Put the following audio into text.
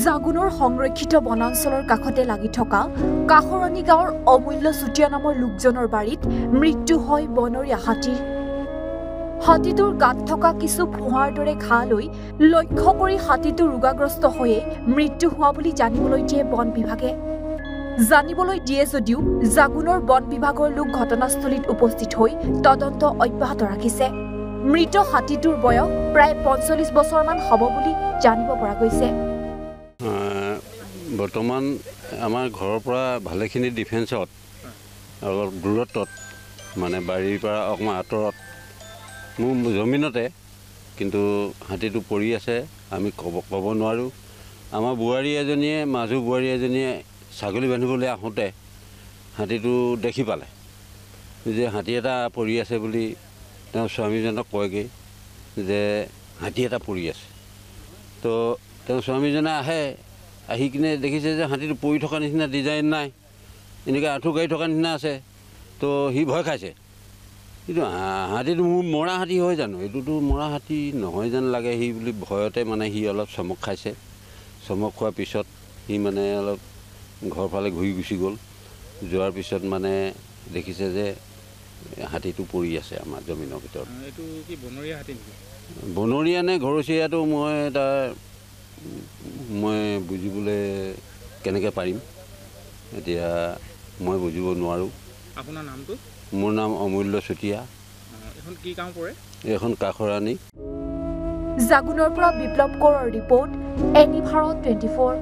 জাগুনৰ সংৰক্ষিত বনাঞ্চলৰ কাষতে লাগি থকা কাহৰণী গাঁৱৰ অমূল্য চুতীয়া নামৰ লোকজনৰ বাৰীত মৃত্যু হয় বনৰীয়া হাতীৰ। হাতীটোৰ গাত থকা কিছু ফোঁহাৰ দৰে ঘাঁ লৈ লক্ষ্য কৰি হাতীটো ৰোগাগ্ৰস্ত হৈয়ে মৃত্যু হোৱা বুলি জানিবলৈ দিয়ে বন বিভাগে। জানিবলৈ দিয়ে যদিও জাগুনৰ বন বিভাগৰ লোক ঘটনাস্থলীত উপস্থিত হৈ তদন্ত অব্যাহত ৰাখিছে। মৃত হাতীটোৰ বয়স প্ৰায় ৪৫ বছৰমান হ'ব বুলি জানিব পৰা গৈছে। বৰ্তমান আমাৰ ঘৰৰ পৰা ভালেখিনি ডিফেন্সত অলপ দূৰত্বত মানে বাৰীৰ পৰা অকণমান আঁতৰত মোৰ জমিনতে কিন্তু হাতীটো পৰি আছে। আমি ক'ব নোৱাৰোঁ। আমাৰ বোৱাৰী এজনীয়ে মাজু বোৱাৰী এজনীয়ে ছাগলী বান্ধিবলৈ আহোঁতে হাতীটো দেখি পালে যে হাতী এটা পৰি আছে বুলি তেওঁ স্বামীজনক কয়গৈ যে হাতী এটা পৰি আছে। তো তেওঁ স্বামীজনে আহি কিনে দেখিছে যে হাতীটো পৰি থকা নিচিনা ডিজাইন নাই, এনেকৈ আঁঠু গাড়ি থকা নিচিনা আছে। তো সি ভয় খাইছে। কিন্তু হাতীটো মোৰ মৰা হাতী হয় জানো, এইটোতো মৰা হাতী নহয় যেন লাগে। সি বুলি ভয়তে মানে সি অলপ চমক খাইছে। চমক খোৱাৰ পিছত সি মানে অলপ ঘৰ ফালে ঘূৰি গুচি গ'ল। যোৱাৰ পিছত মানে দেখিছে যে হাতীটো পৰি আছে আমাৰ জমিনৰ ভিতৰত। এইটো কি বনৰীয়া হাতী নেকি? বনৰীয়া নে ঘৰচীয়াটো মই বুজিবলৈ কেনেকৈ পাৰিম, এতিয়া মই বুজিব নোৱাৰোঁ। আপোনাৰ নামটো? মোৰ নাম অমূল্য চুতীয়া। এখন কি গাঁও পৰে? এইখন কাখৰাণী। জাগুনৰ পৰা বিপ্লৱ কৌৰৰ ৰিপৰ্ট, এনি ভাৰত 24।